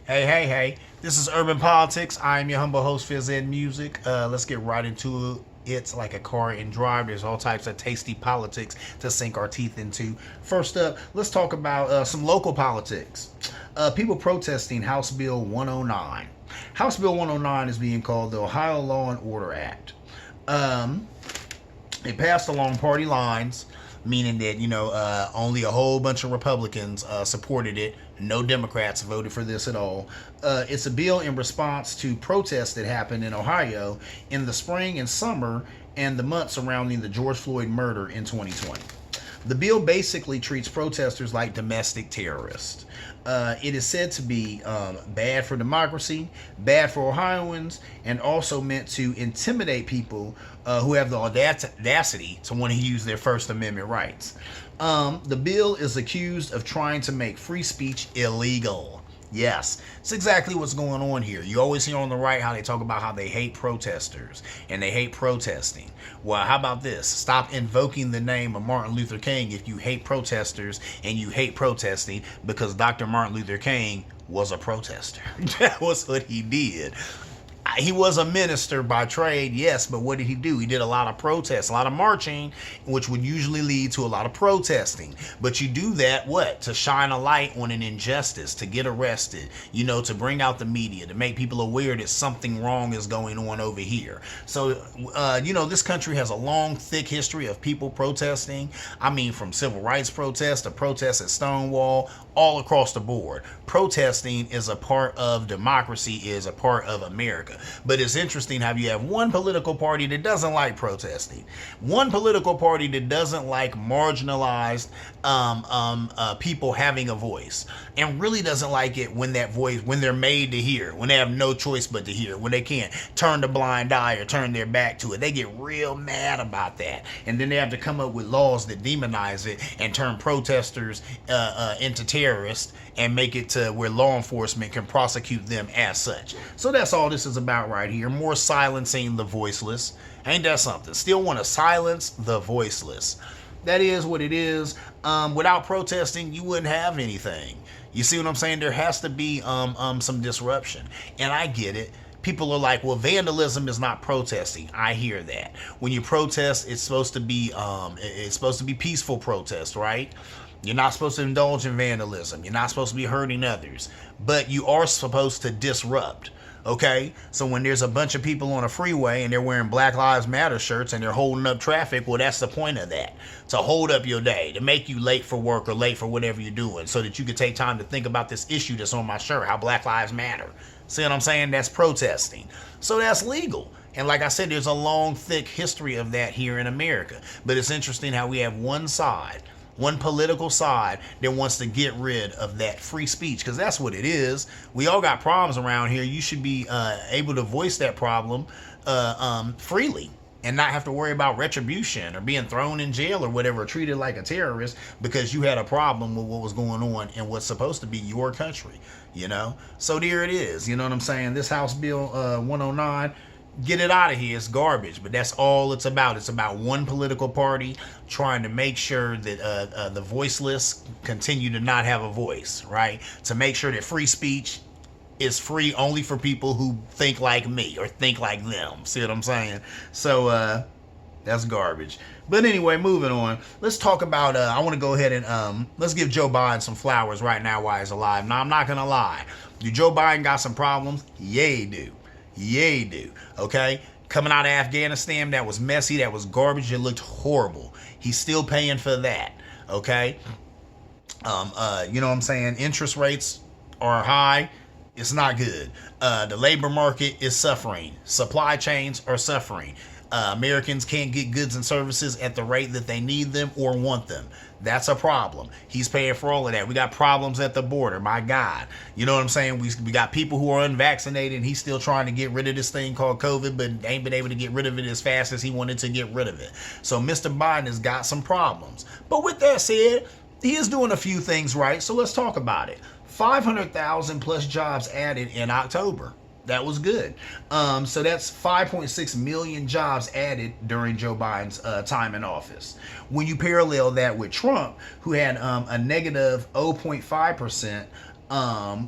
Hey. This is Urban Politics. I am your humble host, Fizz Ed Music. Let's get right into it. It's like a car and drive. There's all types of tasty politics to sink our teeth into. First up, let's talk about some local politics. People protesting House Bill 109. House Bill 109 is being called the Ohio Law and Order Act. It passed along party lines, meaning that only a whole bunch of Republicans supported it. No Democrats voted for this at all. It's a bill in response to protests that happened in Ohio in the spring and summer and the months surrounding the George Floyd murder in 2020. The bill basically treats protesters like domestic terrorists. It is said to be bad for democracy, bad for Ohioans, and also meant to intimidate people who have the audacity to want to use their First Amendment rights. The bill is accused of trying to make free speech illegal. Yes, it's exactly what's going on here. You always hear on the right how they talk about how they hate protesters and they hate protesting. Well, how about this? Stop invoking the name of Martin Luther King if you hate protesters and you hate protesting, because Dr. Martin Luther King was a protester. That was what he did. He was a minister by trade, yes, but what did he do? He did a lot of protests, a lot of marching, which would usually lead to a lot of protesting. But you do that, what? To shine a light on an injustice, to get arrested, to bring out the media, to make people aware that something wrong is going on over here. So, this country has a long, thick history of people protesting. I mean, from civil rights protests to protests at Stonewall, all across the board. Protesting is a part of democracy, is a part of America. But it's interesting how you have one political party that doesn't like protesting, one political party that doesn't like marginalized people having a voice, and really doesn't like it when they're made to hear, when they have no choice but to hear, when they can't turn a blind eye or turn their back to it. They get real mad about that, and then they have to come up with laws that demonize it and turn protesters into terrorists and make it to where law enforcement can prosecute them as such. So that's all this is about right here. More silencing the voiceless. Ain't that something? Still want to silence the voiceless. That is what it is. Without protesting, you wouldn't have anything. You see what I'm saying? There has to be some disruption. And I get it. People are like, well, vandalism is not protesting. I hear that. When you protest, it's supposed to be peaceful protest, right? You're not supposed to indulge in vandalism. You're not supposed to be hurting others. But you are supposed to disrupt. Okay? So when there's a bunch of people on a freeway and they're wearing Black Lives Matter shirts and they're holding up traffic, well, that's the point of that. To hold up your day, to make you late for work or late for whatever you're doing, so that you can take time to think about this issue that's on my shirt, how Black Lives Matter. See what I'm saying? That's protesting. So that's legal. And like I said, there's a long, thick history of that here in America. But it's interesting how we have one political side that wants to get rid of that free speech, because that's what it is. We all got problems around here. You should be able to voice that problem freely and not have to worry about retribution or being thrown in jail or whatever, or treated like a terrorist because you had a problem with what was going on in what's supposed to be your country, So there it is, you know what I'm saying? This House Bill 109, get it out of here. It's garbage. But that's all it's about. It's about one political party trying to make sure that the voiceless continue to not have a voice, right? To make sure that free speech is free only for people who think like me or think like them. See what I'm saying? So that's garbage. But anyway, moving on. Let's talk about, I want to go ahead and let's give Joe Biden some flowers right now while he's alive. Now, I'm not going to lie. Do Joe Biden got some problems? Yeah, he do. Yay, do. Okay? Coming out of Afghanistan, that was messy, that was garbage, it looked horrible. He's still paying for that. Okay? You know what I'm saying? Interest rates are high. It's not good. The labor market is suffering. Supply chains are suffering. Americans can't get goods and services at the rate that they need them or want them. That's a problem. He's paying for all of that. We got problems at the border. My God. You know what I'm saying? We got people who are unvaccinated, and he's still trying to get rid of this thing called COVID, but ain't been able to get rid of it as fast as he wanted to get rid of it. So Mr. Biden has got some problems. But with that said, he is doing a few things right. So let's talk about it. 500,000 plus jobs added in October. That was good. So that's 5.6 million jobs added during Joe Biden's time in office. When you parallel that with Trump, who had a negative 0.5%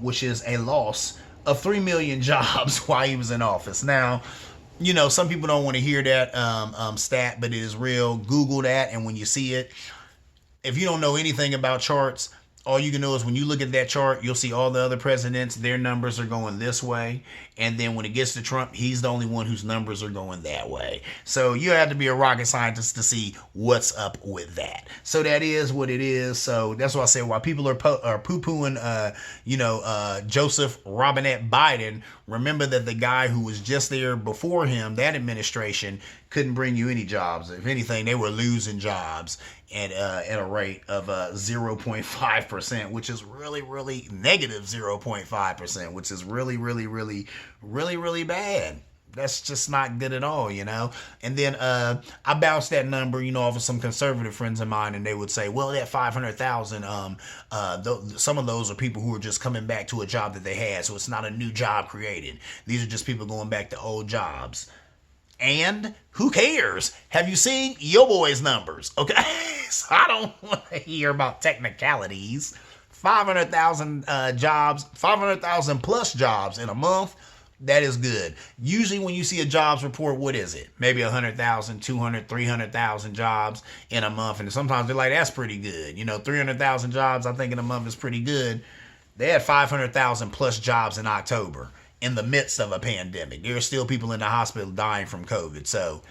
which is a loss of 3 million jobs while he was in office. Now, some people don't want to hear that stat, but it is real. Google that, and when you see it, if you don't know anything about charts, all you can know is when you look at that chart, you'll see all the other presidents, their numbers are going this way. And then when it gets to Trump, he's the only one whose numbers are going that way. So you have to be a rocket scientist to see what's up with that. So that is what it is. So that's why I say while people are poo-pooing, Joseph Robinette Biden, remember that the guy who was just there before him, that administration, couldn't bring you any jobs. If anything, they were losing jobs at a rate of 0.5%, which is really, really negative 0.5%, which is really, really, really, really, really bad. That's just not good at all, And then I bounced that number, off of some conservative friends of mine, and they would say, well, that 500,000, some of those are people who are just coming back to a job that they had, so it's not a new job created. These are just people going back to old jobs. And who cares? Have you seen your boy's numbers? Okay, so I don't want to hear about technicalities. 500,000 jobs, 500,000 plus jobs in a month. That is good. Usually when you see a jobs report, what is it? Maybe 100,000, 200, 300,000 jobs in a month. And sometimes they're like, that's pretty good. 300,000 jobs, I think in a month is pretty good. They had 500,000 plus jobs in October in the midst of a pandemic. There are still people in the hospital dying from COVID. So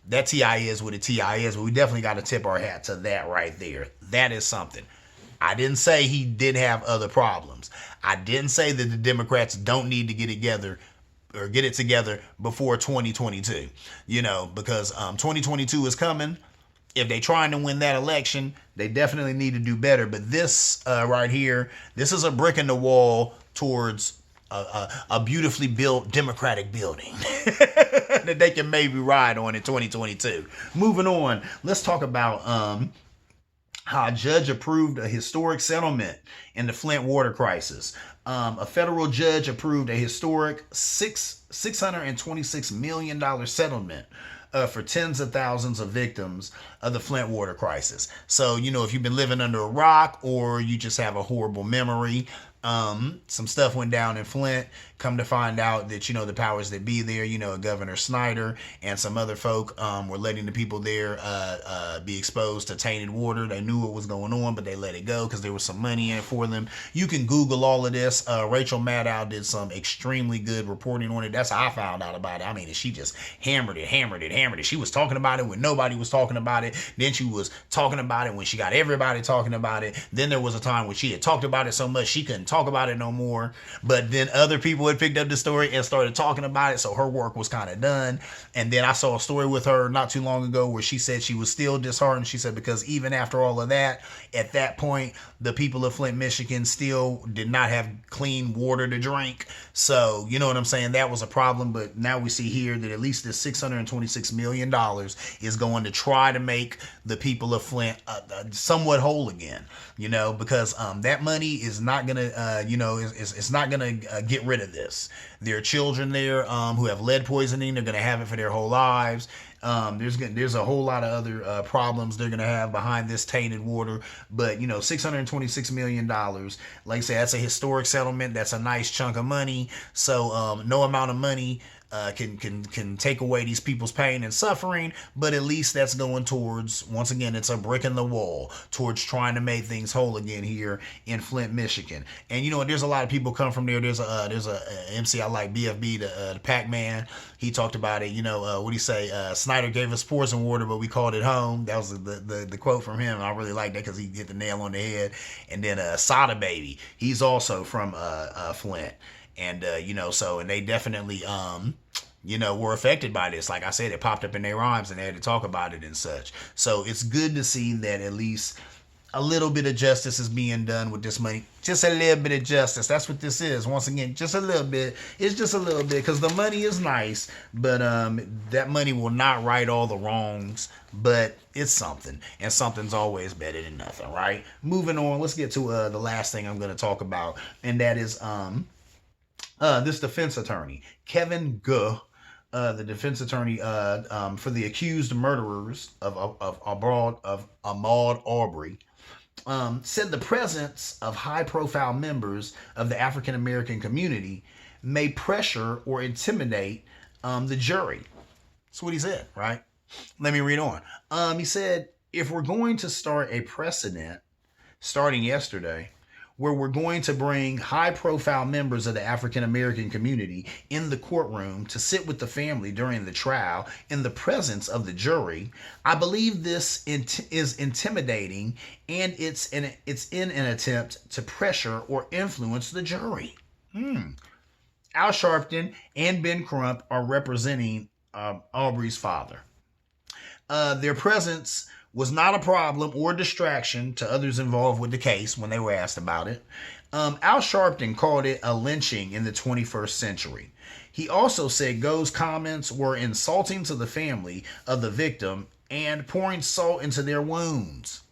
that TI is what a TI is, but we definitely got to tip our hat to that right there. That is something. I didn't say he didn't have other problems. I didn't say that the Democrats don't need to get it together before 2022, because 2022 is coming. If they're trying to win that election, they definitely need to do better. But this right here, this is a brick in the wall towards a beautifully built Democratic building that they can maybe ride on in 2022. Moving on, let's talk about how a judge approved a historic settlement in the Flint water crisis. A federal judge approved a historic $626 million settlement for tens of thousands of victims of the Flint water crisis. So, if you've been living under a rock or you just have a horrible memory, some stuff went down in Flint. Come to find out that, the powers that be there, Governor Snyder and some other folk were letting the people there be exposed to tainted water. They knew what was going on, but they let it go because there was some money in it for them. You can Google all of this. Rachel Maddow did some extremely good reporting on it. That's how I found out about it. I mean, she just hammered it. She was talking about it when nobody was talking about it. Then she was talking about it when she got everybody talking about it. Then there was a time when she had talked about it so much she couldn't talk about it no more. But then other people had picked up the story and started talking about it, so her work was kind of done. And then I saw a story with her not too long ago where she said she was still disheartened. She said because even after all of that, at that point, the people of Flint, Michigan still did not have clean water to drink. So, you know what I'm saying? That was a problem. But now we see here that at least this $626 million is going to try to make the people of Flint somewhat whole again, because that money is not going to, it's not going to get rid of this. There are children there who have lead poisoning. They're going to have it for their whole lives. There's a whole lot of other problems they're going to have behind this tainted water. But, $626 million, like I said, that's a historic settlement. That's a nice chunk of money. So no amount of money can take away these people's pain and suffering, but at least that's going towards, once again, it's a brick in the wall towards trying to make things whole again here in Flint, Michigan. And there's a lot of people come from there. There's a MC I like, BFB, the Pac-Man. He talked about it. What do you say? Snyder gave us poison water, but we called it home. That was the quote from him. I really like that because he hit the nail on the head. And then Sada Baby, he's also from Flint. And, and they definitely, were affected by this. Like I said, it popped up in their rhymes and they had to talk about it and such. So it's good to see that at least a little bit of justice is being done with this money. Just a little bit of justice. That's what this is. Once again, just a little bit. It's just a little bit because the money is nice, but that money will not right all the wrongs, but it's something. And something's always better than nothing, right? Moving on, let's get to the last thing I'm going to talk about, and that is this defense attorney, Kevin Guh, the defense attorney for the accused murderers of Ahmaud Arbery. said the presence of high-profile members of the African American community may pressure or intimidate the jury. That's what he said, right? Let me read on. He said, if we're going to start a precedent starting yesterday, where we're going to bring high profile members of the African American community in the courtroom to sit with the family during the trial in the presence of the jury, I believe this is intimidating, and it's in an attempt to pressure or influence the jury. Al Sharpton and Ben Crump are representing Aubry's father. Their presence was not a problem or distraction to others involved with the case when they were asked about it. Al Sharpton called it a lynching in the 21st century. He also said Go's comments were insulting to the family of the victim and pouring salt into their wounds.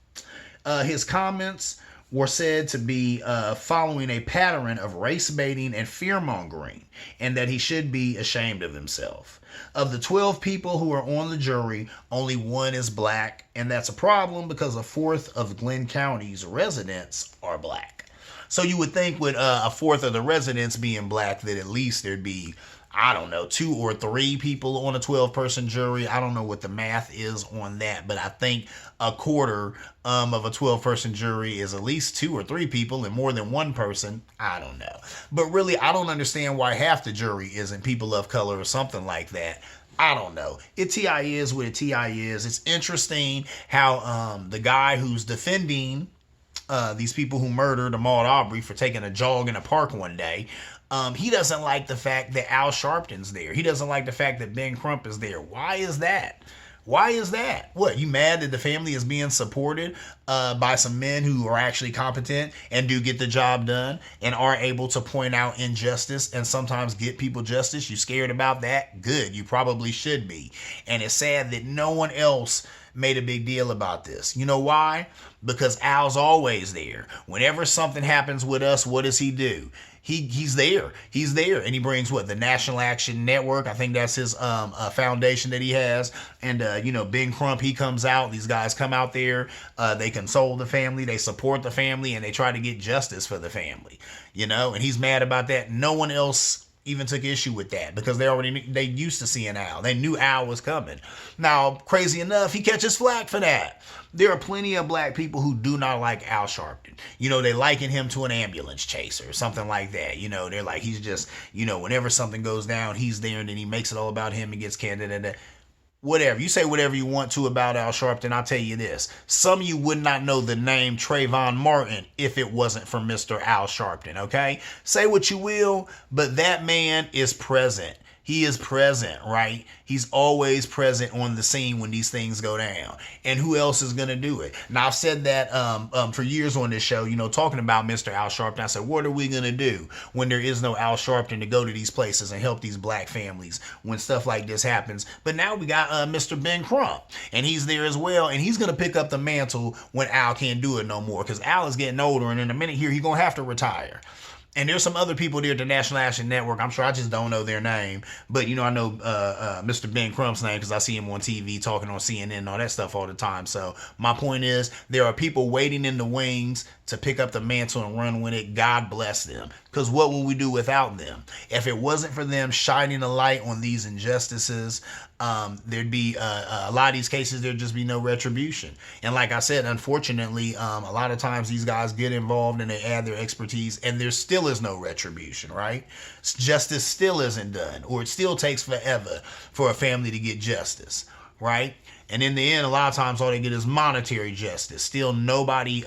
His comments were said to be following a pattern of race baiting and fear mongering, and that he should be ashamed of himself. Of the 12 people who are on the jury, only one is black, and that's a problem because a fourth of Glenn County's residents are black. So you would think with a fourth of the residents being black that at least there'd be, I don't know, 2 or 3 people on a 12-person jury. I don't know what the math is on that, but I think a quarter of a 12-person jury is at least 2 or 3 people, and more than one person, I don't know. But really, I don't understand why half the jury isn't people of color or something like that. I don't know. TI is what TI is. It's interesting how the guy who's defending these people who murdered Ahmaud Aubry for taking a jog in a park one day, he doesn't like the fact that Al Sharpton's there. He doesn't like the fact that Ben Crump is there. Why is that? Why is that? What, you mad that the family is being supported by some men who are actually competent and do get the job done and are able to point out injustice and sometimes get people justice? You scared about that? Good. You probably should be. And it's sad that no one else made a big deal about this. You know why? Because Al's always there. Whenever something happens with us, what does he do? He's there. He's there. And he brings what? The National Action Network. I think that's his foundation that he has. And, Ben Crump, he comes out. These guys come out there. They console the family. They support the family. And they try to get justice for the family. And he's mad about that. No one else even took issue with that because they used to seeing Al. They knew Al was coming. Now, crazy enough, he catches flack for that. There are plenty of black people who do not like Al Sharpton. They liken him to an ambulance chaser or something like that. They're like, he's just, whenever something goes down, he's there, and then he makes it all about him and gets candid and whatever. You say whatever you want to about Al Sharpton. I'll tell you this. Some of you would not know the name Trayvon Martin if it wasn't for Mr. Al Sharpton, okay? Say what you will, but that man is present. He is present, right? He's always present on the scene when these things go down. And who else is going to do it? Now, I've said that for years on this show, talking about Mr. Al Sharpton. I said, what are we going to do when there is no Al Sharpton to go to these places and help these black families when stuff like this happens? But now we got Mr. Ben Crump, and he's there as well. And he's going to pick up the mantle when Al can't do it no more, because Al is getting older, and in a minute here, he's going to have to retire. And there's some other people there at the National Action Network. I'm sure I just don't know their name. But, I know Mr. Ben Crump's name because I see him on TV talking on CNN and all that stuff all the time. So my point is, there are people waiting in the wings to pick up the mantle and run with it. God bless them. Because what would we do without them? If it wasn't for them shining a light on these injustices, there'd be a lot of these cases, there'd just be no retribution. And like I said, unfortunately, a lot of times these guys get involved and they add their expertise, and there still is no retribution, right? Justice still isn't done, or it still takes forever for a family to get justice, right? And in the end, a lot of times all they get is monetary justice. Still, nobody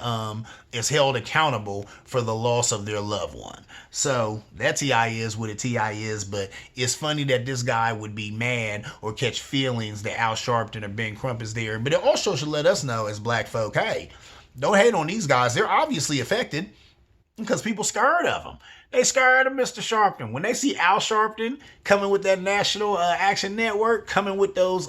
is held accountable for the loss of their loved one. So that TI is what a TI is, but it's funny that this guy would be mad or catch feelings that Al Sharpton or Ben Crump is there. But it also should let us know as black folk, hey, don't hate on these guys. They're obviously affected because people scared of them. They scared of Mr. Sharpton. When they see Al Sharpton coming with that National Action Network, coming with those,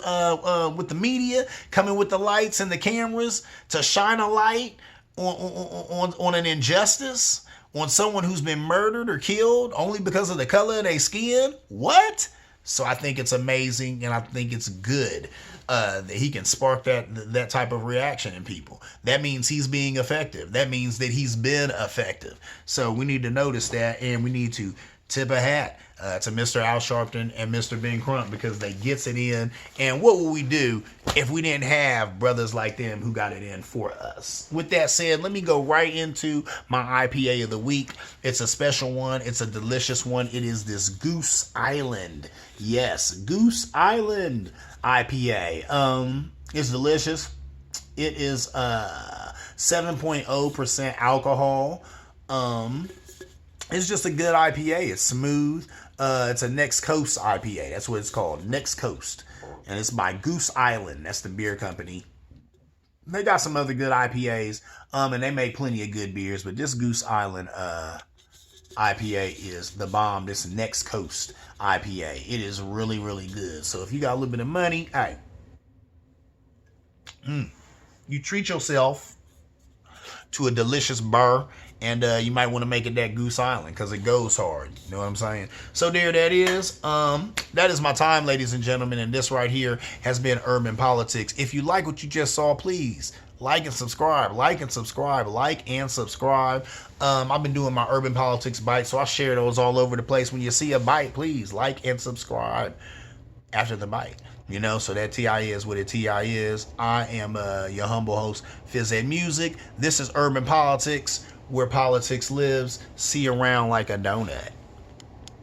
with the media, coming with the lights and the cameras to shine a light on an injustice, on someone who's been murdered or killed only because of the color of their skin, what? So I think it's amazing, and I think it's good that he can spark that type of reaction in people. That means he's being effective. That means that he's been effective. So we need to notice that, and we need to tip a hat to Mr. Al Sharpton and Mr. Ben Crump, because they gets it in. And what would we do if we didn't have brothers like them who got it in for us? With that said, let me go right into my IPA of the week. It's a special one. It's a delicious one. It is this Goose Island. Yes, Goose Island IPA. It's delicious. It is 7.0% alcohol. It's just a good IPA. It's smooth. It's a Next Coast IPA. That's what it's called, Next Coast. And it's by Goose Island. That's the beer company. They got some other good IPAs, and they make plenty of good beers, but this Goose Island IPA is the bomb. This Next Coast IPA. It is really, really good. So if you got a little bit of money, hey, you treat yourself to a delicious burr, and you might want to make it that Goose Island, because it goes hard. You know what I'm saying? So there that is. That is my time, ladies and gentlemen, and this right here has been Urban Politics. If you like what you just saw, please like and subscribe. Like and subscribe. Like and subscribe. I've been doing my Urban Politics bites, so I share those all over the place. When you see a bite, please like and subscribe after the bite. You know, so that TI is what a TI is. I am your humble host, Fizz Ed Music. This is Urban Politics, where politics lives. See you around like a donut.